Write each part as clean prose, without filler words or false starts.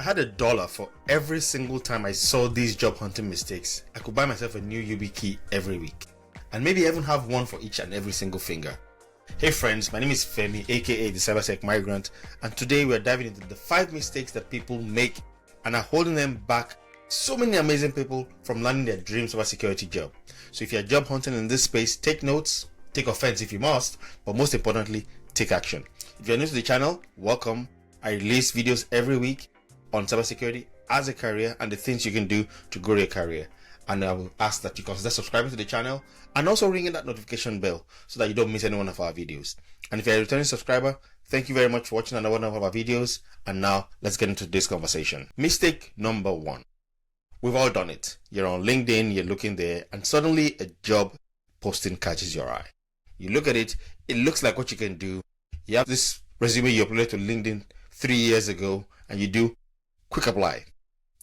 I had $1 for every single time I saw these job hunting mistakes, I could buy myself a new UB key every week. And maybe even have one for each and every single finger. Hey friends, my name is Femi, aka the Cybersec Migrant, and today we are diving into the 5 mistakes that people make and are holding them back so many amazing people from landing their dream cybersecurity job. So if you are job hunting in this space, take notes, take offense if you must, but most importantly, take action. If you are new to the channel, welcome. I release videos every week on cybersecurity as a career and the things you can do to grow your career. And I will ask that you consider subscribing to the channel and also ringing that notification bell so that you don't miss any one of our videos. And if you're a returning subscriber, thank you very much for watching another one of our videos. And now let's get into this conversation. Mistake number 1. We've all done it. You're on LinkedIn, you're looking there, and suddenly a job posting catches your eye. You look at it, it looks like what you can do. You have this resume you uploaded to LinkedIn 3 years ago, and you do quick apply.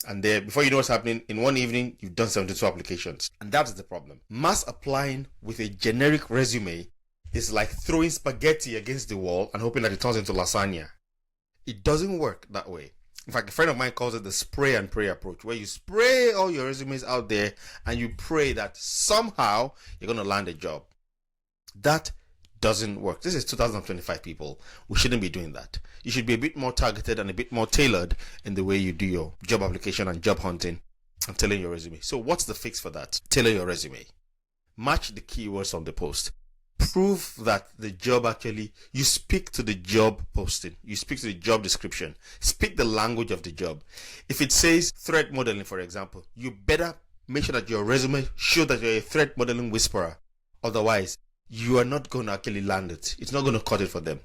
And there, before you know what's happening, in one evening, you've done 72 applications. And that's the problem. Mass applying with a generic resume is like throwing spaghetti against the wall and hoping that it turns into lasagna. It doesn't work that way. In fact, a friend of mine calls it the spray and pray approach, where you spray all your resumes out there and you pray that somehow you're going to land a job. That doesn't work. This is 2025, people. We shouldn't be doing that. You should be a bit more targeted and a bit more tailored in the way you do your job application and job hunting and tailoring your resume. So what's the fix for that? Tailor your resume. Match the keywords on the post. Prove that the job actually, you speak to the job posting. You speak to the job description. Speak the language of the job. If it says threat modeling, for example, you better make sure that your resume shows that you're a threat modeling whisperer. Otherwise, you are not going to actually land it. It's not going to cut it for them.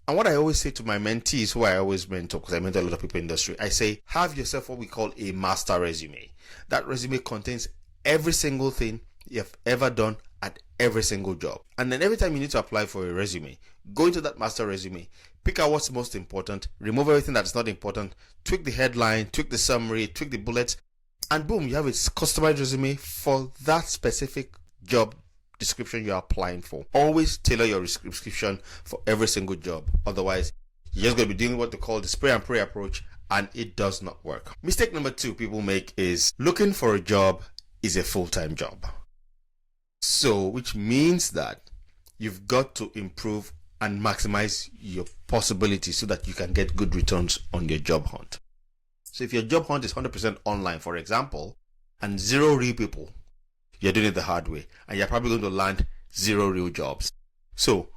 And what I always say to my mentees, who I always mentor, because I mentor a lot of people in the industry, I say, have yourself what we call a master resume. That resume contains every single thing you've ever done at every single job. And then every time you need to apply for a resume, go into that master resume, pick out what's most important, remove everything that's not important, tweak the headline, tweak the summary, tweak the bullets, and boom, you have a customized resume for that specific job description you're applying for. Always tailor your description for every single job. Otherwise, you're just going to be doing what they call the spray and pray approach, and it does not work. Mistake number 2 people make is looking for a job is a full-time job. So, which means that you've got to improve and maximize your possibilities so that you can get good returns on your job hunt. So if your job hunt is 100% online, for example, and 0 real people, you're doing it the hard way, and you're probably going to land 0 real jobs. So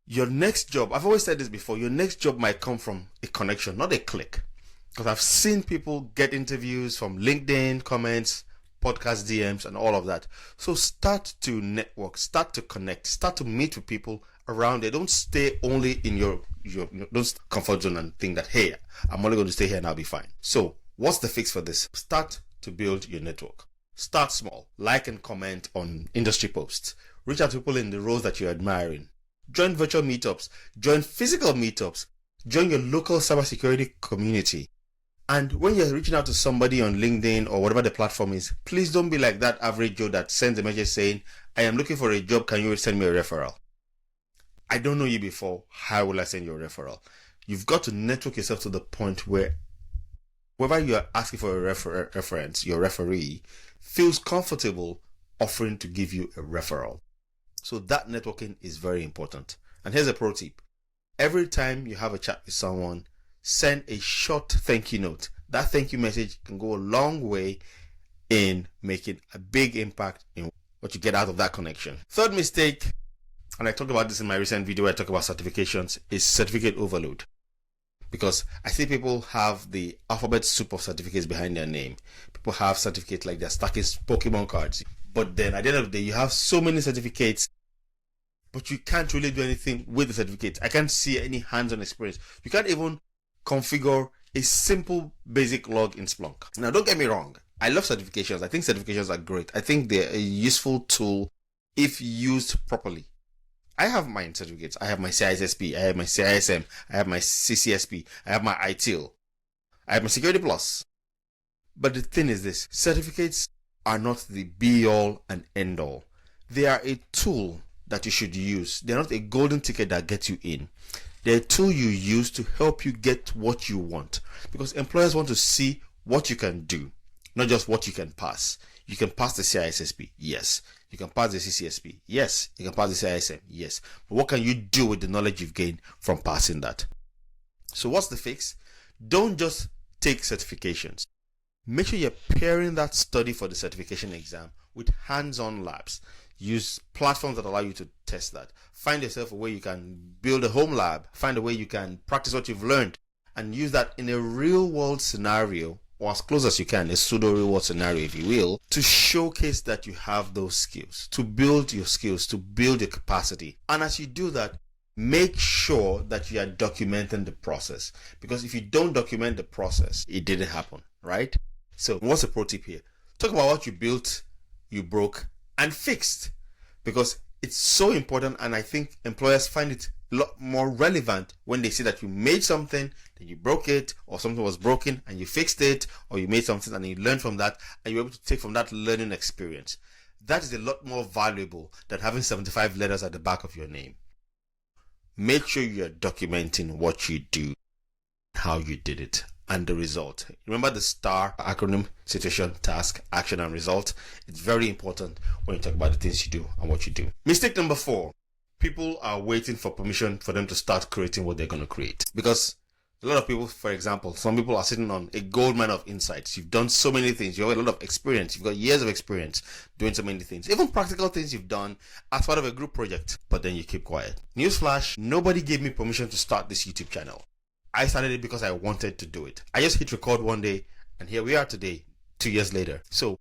your next job, I've always said this before, your next job might come from a connection, not a click. Because I've seen people get interviews from LinkedIn comments, podcast DMs, and all of that. So start to network, start to connect, start to meet with people around there. Don't stay only in your don't comfort zone and think that, hey, I'm only going to stay here and I'll be fine. So what's the fix for this? Start to build your network. Start small. Like and comment on industry posts. Reach out to people in the roles that you're admiring. Join virtual meetups. Join physical meetups. Join your local cybersecurity community. And when you're reaching out to somebody on LinkedIn or whatever the platform is, please don't be like that average Joe that sends a message saying, I am looking for a job, can you send me a referral? I don't know you before, how will I send you a referral? You've got to network yourself to the point where whoever you are asking for a reference, your referee, feels comfortable offering to give you a referral. So that networking is very important. And here's a pro tip. Every time you have a chat with someone, send a short thank you note. That thank you message can go a long way in making a big impact in what you get out of that connection. Third mistake, and I talked about this in my recent video where I talk about certifications, is certificate overload. Because I see people have the alphabet soup of certificates behind their name. People have certificates like they're stacking Pokemon cards. But then at the end of the day, you have so many certificates, but you can't really do anything with the certificates. I can't see any hands-on experience. You can't even configure a simple basic log in Splunk. Now, don't get me wrong. I love certifications. I think certifications are great. I think they're a useful tool if used properly. I have my certificates. I have my CISSP. I have my CISM. I have my CCSP. I have my ITIL. I have my Security Plus. But the thing is this, certificates are not the be-all and end-all. They are a tool that you should use. They're not a golden ticket that gets you in. They're a tool you use to help you get what you want, because employers want to see what you can do, not just what you can pass. You can pass the CISSP, yes. You can pass the CCSP, yes. You can pass the CISM, yes. But what can you do with the knowledge you've gained from passing that? So what's the fix? Don't just take certifications. Make sure you're pairing that study for the certification exam with hands-on labs. Use platforms that allow you to test that. Find yourself a way you can build a home lab. Find a way you can practice what you've learned and use that in a real-world scenario, or as close as you can, a pseudo-real-world scenario, if you will, to showcase that you have those skills, to build your skills, to build your capacity. And as you do that, make sure that you are documenting the process. Because if you don't document the process, it didn't happen, right? So what's a pro tip here? Talk about what you built, you broke, and fixed. Because it's so important, and I think employers find it a lot more relevant when they see that you made something, then you broke it, or something was broken and you fixed it, or you made something and you learned from that, and you're able to take from that learning experience. That is a lot more valuable than having 75 letters at the back of your name. Make sure you're documenting what you do, how you did it, and the result. Remember the STAR acronym: situation, task, action, and result. It's very important when you talk about the things you do and what you do. Mistake number 4. People are waiting for permission for them to start creating what they're going to create. Because a lot of people, for example, some people are sitting on a gold mine of insights. You've done so many things. You have a lot of experience. You've got years of experience doing so many things. Even practical things you've done as part of a group project. But then you keep quiet. Newsflash, nobody gave me permission to start this YouTube channel. I started it because I wanted to do it. I just hit record one day, and here we are today, 2 years later. So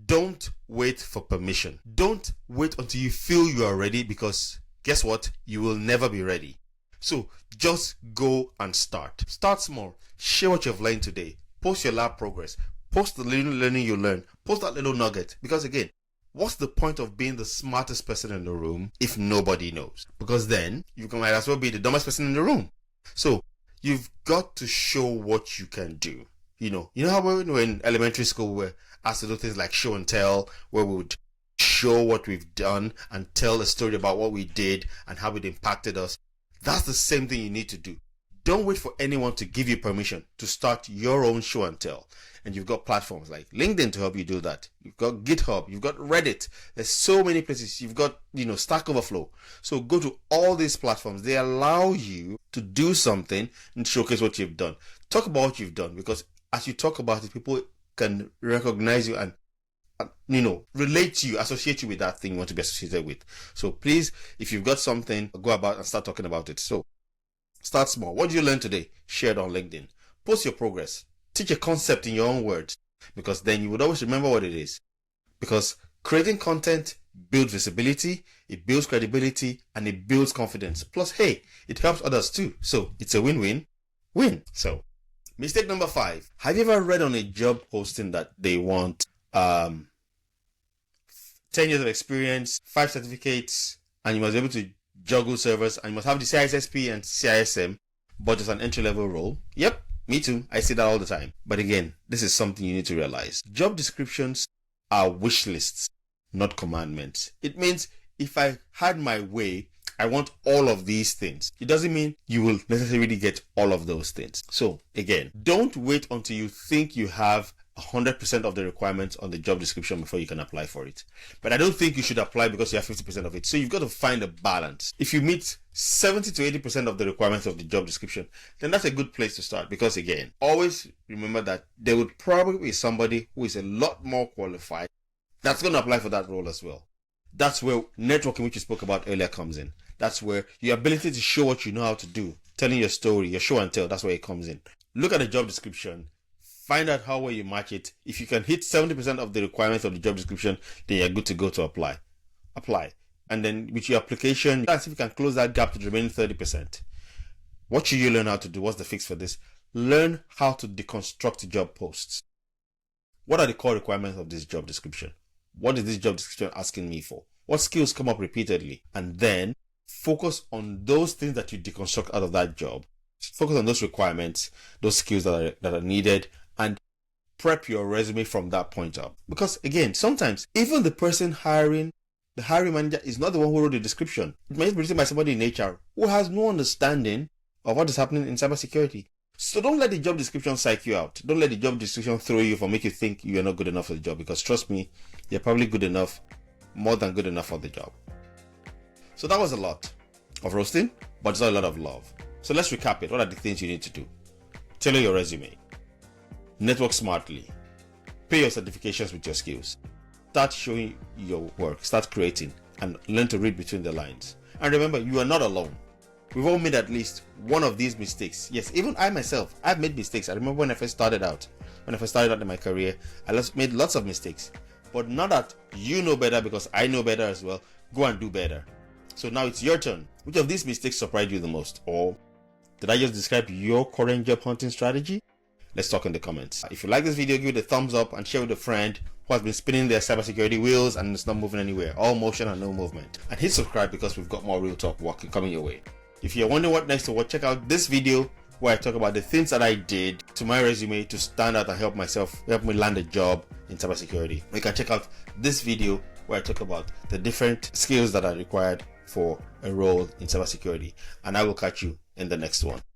don't wait for permission. Don't wait until you feel you are ready, because guess what? You will never be ready. So just go and start. Start small. Share what you've learned today. Post your lab progress. Post the little learning you learned. Post that little nugget. Because again, what's the point of being the smartest person in the room if nobody knows? Because then you might as well be the dumbest person in the room. So you've got to show what you can do. You know how we're in elementary school, we're asked to do things like show and tell, where we would show what we've done and tell a story about what we did and how it impacted us. That's the same thing you need to do. Don't wait for anyone to give you permission to start your own show and tell. And you've got platforms like LinkedIn to help you do that. You've got GitHub, you've got Reddit. There's so many places. You've got, Stack Overflow. So go to all these platforms. They allow you to do something and showcase what you've done. Talk about what you've done, because as you talk about it, people can recognize you and relate to you, associate you with that thing you want to be associated with. So please, if you've got something, go about and start talking about it. So start small. What did you learn today? Share it on LinkedIn. Post your progress. Teach a concept in your own words, because then you would always remember what it is. Because creating content builds visibility, it builds credibility, and it builds confidence. Plus, hey, it helps others too. So it's a win-win-win. So mistake number 5. Have you ever read on a job posting that they want 10 years of experience, 5 certificates, and you must be able to juggle servers, and you must have the CISSP and CISM, but it's an entry-level role? Yep, me too. I see that all the time. But again, this is something you need to realize. Job descriptions are wish lists, not commandments. It means if I had my way, I want all of these things. It doesn't mean you will necessarily get all of those things. So again, don't wait until you think you have 100% of the requirements on the job description before you can apply for it. But I don't think you should apply because you have 50% of it. So you've got to find a balance. If you meet 70 to 80% of the requirements of the job description, then that's a good place to start. Because again, always remember that there would probably be somebody who is a lot more qualified that's going to apply for that role as well. That's where networking, which you spoke about earlier, comes in. That's where your ability to show what you know how to do, telling your story, your show and tell, that's where it comes in. Look at the job description. Find out how well you match it. If you can hit 70% of the requirements of the job description, then you're good to go to apply. And then with your application, see if you can close that gap to the remaining 30%. What should you learn how to do? What's the fix for this? Learn how to deconstruct job posts. What are the core requirements of this job description? What is this job description asking me for? What skills come up repeatedly? And then focus on those things that you deconstruct out of that job. Focus on those requirements, those skills that are needed, and prep your resume from that point up. Because again, sometimes even the person hiring, the hiring manager, is not the one who wrote the description. It might be written by somebody in HR who has no understanding of what is happening in cybersecurity. So don't let the job description psych you out. Don't let the job description throw you or make you think you're not good enough for the job, because trust me, you're probably good enough, more than good enough for the job. So that was a lot of roasting, but it's not a lot of love. So let's recap it. What are the things you need to do? Tailor your resume. Network smartly. Pay your certifications with your skills. Start showing your work. Start creating and learn to read between the lines. And remember, you are not alone. We've all made at least one of these mistakes. Yes, even I myself, I've made mistakes. I remember when I first started out in my career, I made lots of mistakes. But now that you know better, because I know better as well, go and do better. So now it's your turn. Which of these mistakes surprised you the most? Or did I just describe your current job hunting strategy? Let's talk in the comments. If you like this video, give it a thumbs up and share with a friend who has been spinning their cybersecurity wheels and it's not moving anywhere. All motion and no movement. And hit subscribe, because we've got more real talk coming your way. If you're wondering what next to watch, check out this video where I talk about the things that I did to my resume to stand out and help me land a job in cybersecurity. You can check out this video where I talk about the different skills that are required for a role in cybersecurity. And I will catch you in the next one.